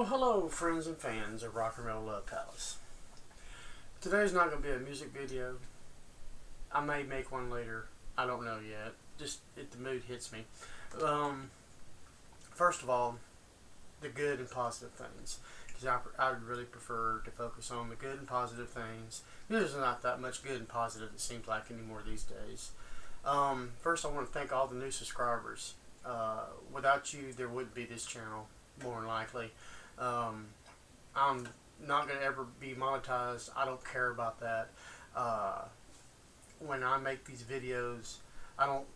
Well, hello, friends and fans of Rock and Roll Love Palace. Today's not going to be a music video. I may make one later. I don't know yet. Just if the mood hits me. First of all, the good and positive things. Because I would really prefer to focus on the good and positive things. There's not that much good and positive, it seems like, anymore these days. First, I want to thank all the new subscribers. Without you, there wouldn't be this channel, more than likely. I'm not going to ever be monetized. I don't care about that. When I make these videos, I don't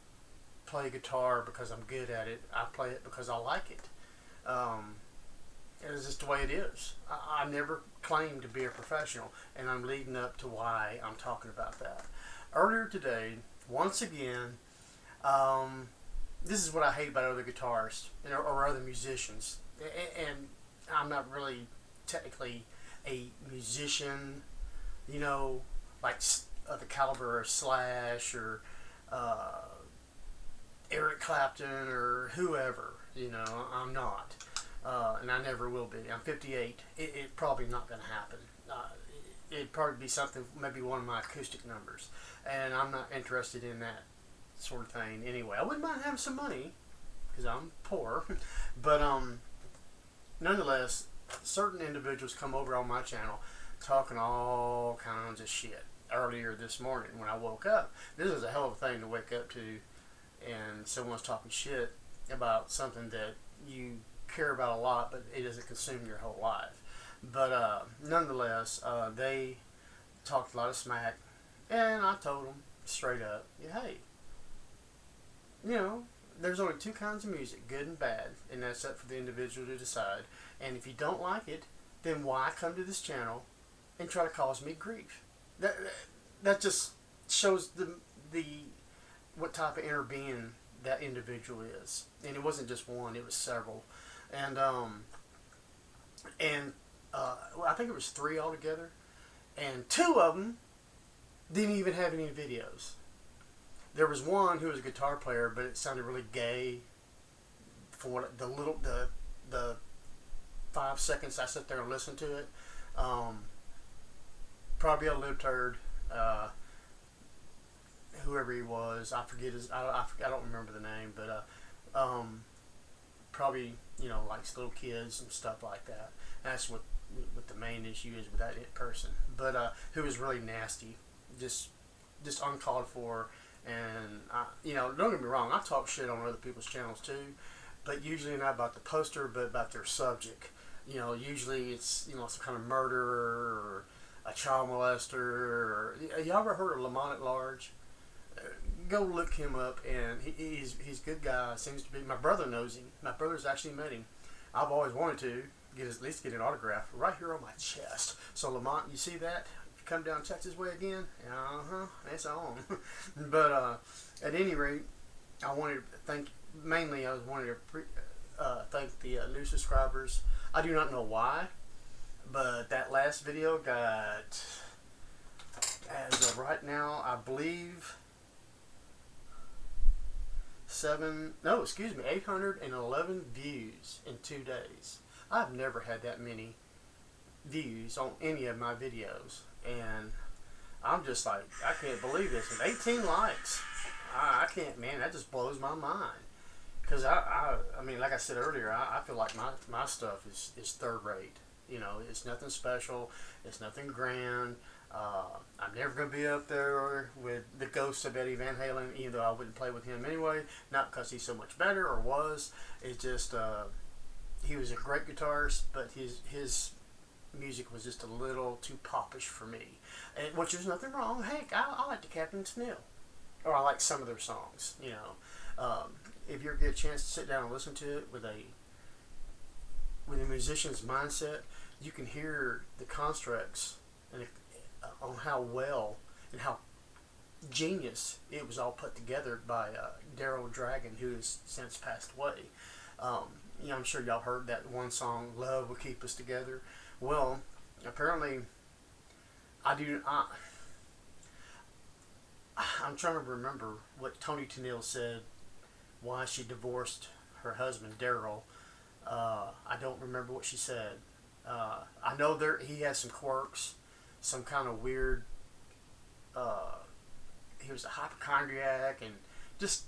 play guitar because I'm good at it. I play it because I like it. It's just the way it is. I never claimed to be a professional, and I'm leading up to why I'm talking about that. Earlier today, once again, this is what I hate about other guitarists or other musicians. And I'm not really technically a musician, you know, like the caliber of Slash or Eric Clapton or whoever. You know, I'm not. And I never will be. I'm 58. It's probably not going to happen. It'd probably be something, maybe one of my acoustic numbers. And I'm not interested in that sort of thing anyway. I wouldn't mind having some money, because I'm poor. But, nonetheless, certain individuals come over on my channel talking all kinds of shit earlier this morning when I woke up. This is a hell of a thing to wake up to, and someone's talking shit about something that you care about a lot, but it doesn't consume your whole life. But nonetheless, they talked a lot of smack, and I told them straight up, hey, you know, there's only two kinds of music, good and bad, and that's up for the individual to decide. And if you don't like it, then why come to this channel and try to cause me grief? That just shows the what type of inner being that individual is. And it wasn't just one; it was several. And I think it was 3 altogether, and 2 of them didn't even have any videos. There was one who was a guitar player, but it sounded really gay. For what the 5 seconds I sat there and listened to it, probably a libtard, whoever he was. I forget his. I don't remember the name, but probably, you know, likes little kids and stuff like that. That's what the main issue is with that person. But who was really nasty, just uncalled for. And you know, don't get me wrong, I talk shit on other people's channels too, but usually not about the poster, but about their subject. You know, usually it's, you know, some kind of murderer or a child molester. Or, y'all ever heard of Lamont at Large? Go look him up, and he's a good guy. Seems to be. My brother knows him. My brother's actually met him. I've always wanted to at least get an autograph right here on my chest. So Lamont, you see that? Come down Texas way again, it's on. But at any rate, I wanted to thank, mainly I was wanting to thank the new subscribers. I do not know why, but that last video got, as of right now, I believe 811 views in 2 days. I've never had that many views on any of my videos, and I'm just like, I can't believe this. And 18 likes, I can't, man, that just blows my mind. Because I mean, like I said earlier, I feel like my stuff is third rate. You know, it's nothing special, it's nothing grand. I'm never going to be up there with the ghost of Eddie Van Halen, even though I wouldn't play with him anyway. Not because he's so much better or was. It's just, he was a great guitarist, but his music was just a little too popish for me, and which there's nothing wrong. Heck, I like the Captain Snill, or I like some of their songs. You know, if you get a chance to sit down and listen to it with a musician's mindset, you can hear the constructs and on how well and how genius it was all put together by Daryl Dragon, who has since passed away. You know, I'm sure y'all heard that one song, "Love Will Keep Us Together." Well, apparently, I'm trying to remember what Toni Tennille said, why she divorced her husband, Daryl. I I don't remember what she said. I know he has some quirks, some kind of weird. Uh, he was a hypochondriac and just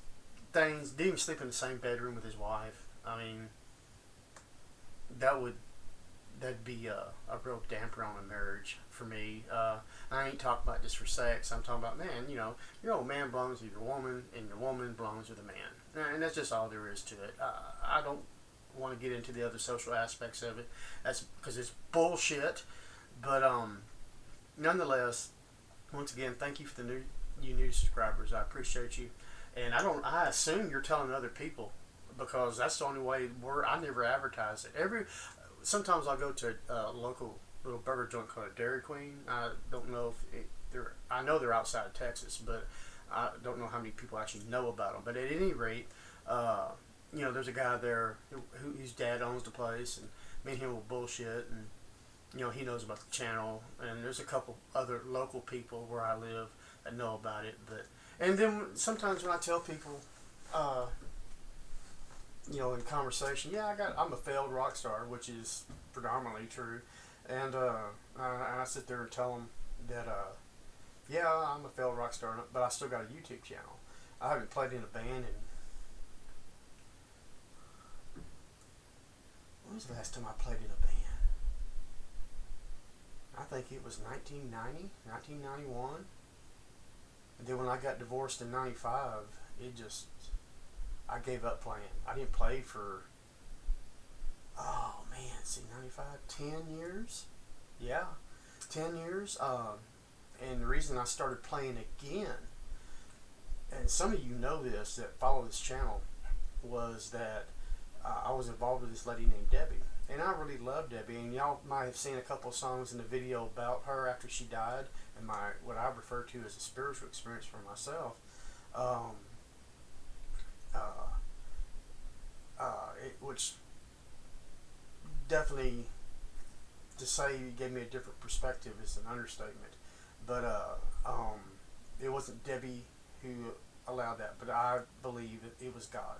things. Didn't even sleep in the same bedroom with his wife. I mean, that would that'd be a real damper on a marriage for me. I ain't talking about just for sex. I'm talking about, man, your old man belongs with your woman, and your woman belongs with a man, and that's just all there is to it. I don't want to get into the other social aspects of it. That's because it's bullshit. But nonetheless, once again, thank you for you new subscribers. I appreciate you, and I assume you're telling other people because that's the only way. I never advertise it. Sometimes I'll go to a local little burger joint called a Dairy Queen. I don't know if I know they're outside of Texas, but I don't know how many people actually know about them. But at any rate, there's a guy there whose dad owns the place, and me and him will bullshit, and he knows about the channel, and there's a couple other local people where I live that know about it. And then sometimes when I tell people, in conversation, I'm a failed rock star, which is predominantly true, and I sit there and tell them that, I'm a failed rock star, but I still got a YouTube channel. I haven't played in a band in. When was the last time I played in a band? I think it was 1990, 1991. And then when I got divorced in 95, I gave up playing. I didn't play for, 95, 10 years? Yeah, 10 years. And the reason I started playing again, and some of you know this that follow this channel, was that I was involved with this lady named Debbie. And I really love Debbie, and y'all might have seen a couple of songs in the video about her after she died, and what I refer to as a spiritual experience for myself. Which definitely, to say it gave me a different perspective is an understatement. But it wasn't Debbie who allowed that, but I believe it was God.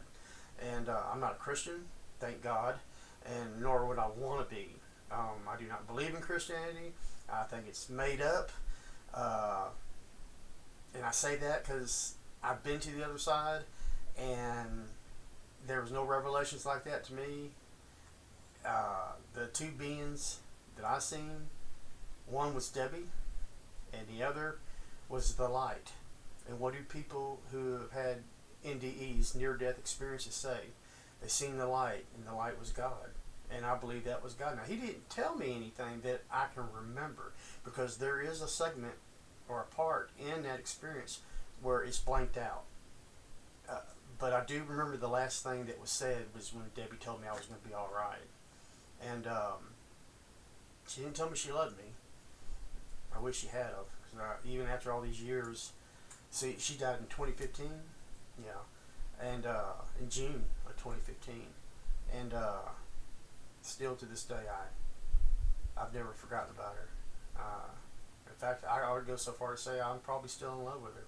And I'm not a Christian, thank God, and nor would I want to be. I do not believe in Christianity. I think it's made up. And I say that because I've been to the other side, and there was no revelations like that to me. The two beings that I seen, one was Debbie, and the other was the light. And what do people who have had NDEs, near-death experiences, say? They seen the light, and the light was God. And I believe that was God. Now, he didn't tell me anything that I can remember, because there is a segment or a part in that experience where it's blanked out. But I do remember the last thing that was said was when Debbie told me I was going to be all right. And she didn't tell me she loved me. I wish she had of, because even after all these years, see, she died in 2015, and in June of 2015, and still to this day, I've never forgotten about her. In fact, I would go so far to say I'm probably still in love with her,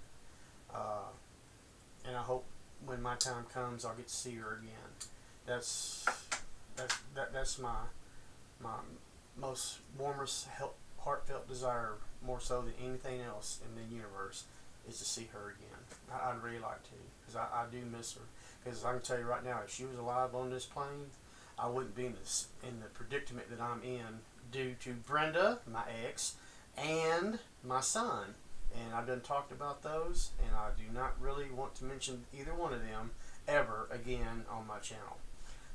and I hope when my time comes, I'll get to see her again. That's my most warmest, heartfelt desire, more so than anything else in the universe, is to see her again. I'd really like to, because I do miss her. Because I can tell you right now, if she was alive on this plane, I wouldn't be in the predicament that I'm in due to Brenda, my ex, and my son. And I've done talked about those, and I do not really want to mention either one of them ever again on my channel.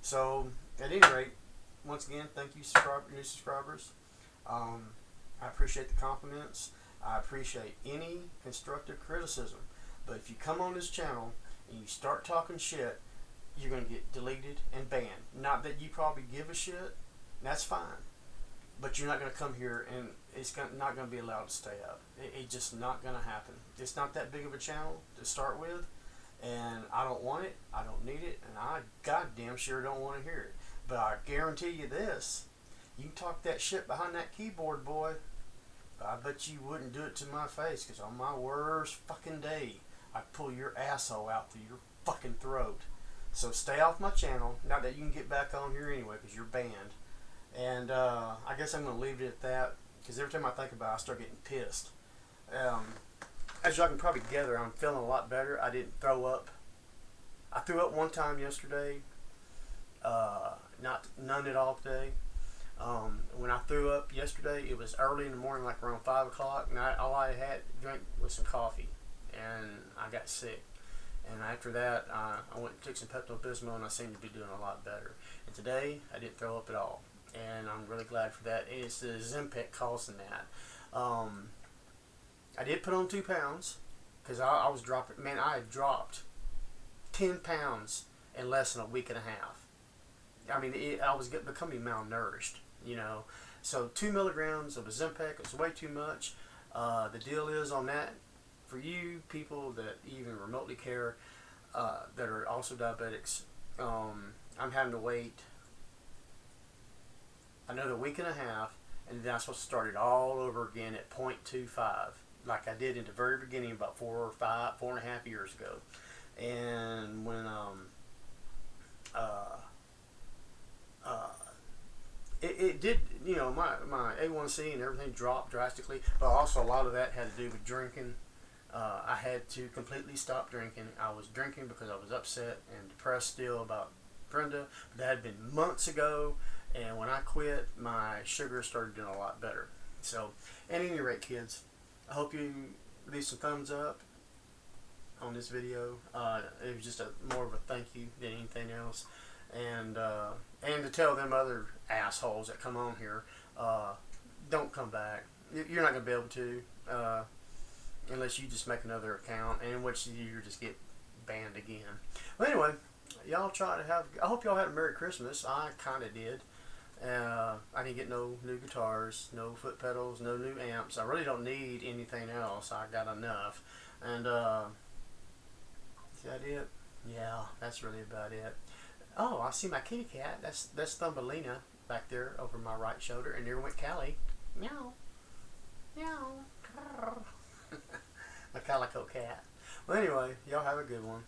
So, at any rate, once again, thank you, new subscribers. I appreciate the compliments. I appreciate any constructive criticism. But if you come on this channel and you start talking shit, you're going to get deleted and banned. Not that you probably give a shit, that's fine. But you're not going to come here, and it's not going to be allowed to stay up. It's just not going to happen. It's not that big of a channel to start with, and I don't want it, I don't need it, and I goddamn sure don't want to hear it. But I guarantee you this, you can talk that shit behind that keyboard, boy, but I bet you wouldn't do it to my face, because on my worst fucking day, I'd pull your asshole out through your fucking throat. So stay off my channel. Not that you can get back on here anyway because you're banned. And I guess I'm going to leave it at that because every time I think about it, I start getting pissed. As y'all can probably gather, I'm feeling a lot better. I didn't throw up. I threw up one time yesterday. None at all today. When I threw up yesterday, it was early in the morning, like around 5 o'clock, and all I had to drink was some coffee, and I got sick. And after that, I went and took some Pepto-Bismol, and I seemed to be doing a lot better. And today, I didn't throw up at all, and I'm really glad for that. And it's the Ozempic causing that. I did put on 2 pounds, because I was dropping, man, I had dropped 10 pounds in less than a week and a half. I mean, I was becoming malnourished, you know. So 2 milligrams of Ozempic was way too much. The deal is on that, for you people that even remotely care, that are also diabetics, I'm having to wait another week and a half, and then I'm supposed to start it all over again at 0.25, like I did in the very beginning about 4 and a half years ago. And when it did, you know, my A1C and everything dropped drastically, but also a lot of that had to do with drinking. I had to completely stop drinking. I was drinking because I was upset and depressed still about Brenda. But that had been months ago, and when I quit, my sugar started doing a lot better. So, at any rate, kids, I hope you leave some thumbs up on this video. It was just more of a thank you than anything else. And to tell them other assholes that come on here, don't come back. You're not going to be able to, unless you just make another account, in which you just get banned again. Well, anyway, y'all try to have, I hope y'all had a Merry Christmas. I kind of did. I didn't get no new guitars, no foot pedals, no new amps. I really don't need anything else. I got enough. And, is that it? Yeah, that's really about it. Oh, I see my kitty cat. That's Thumbelina back there over my right shoulder, and there went Callie. Meow. Meow. A calico cat. Well, anyway, y'all have a good one.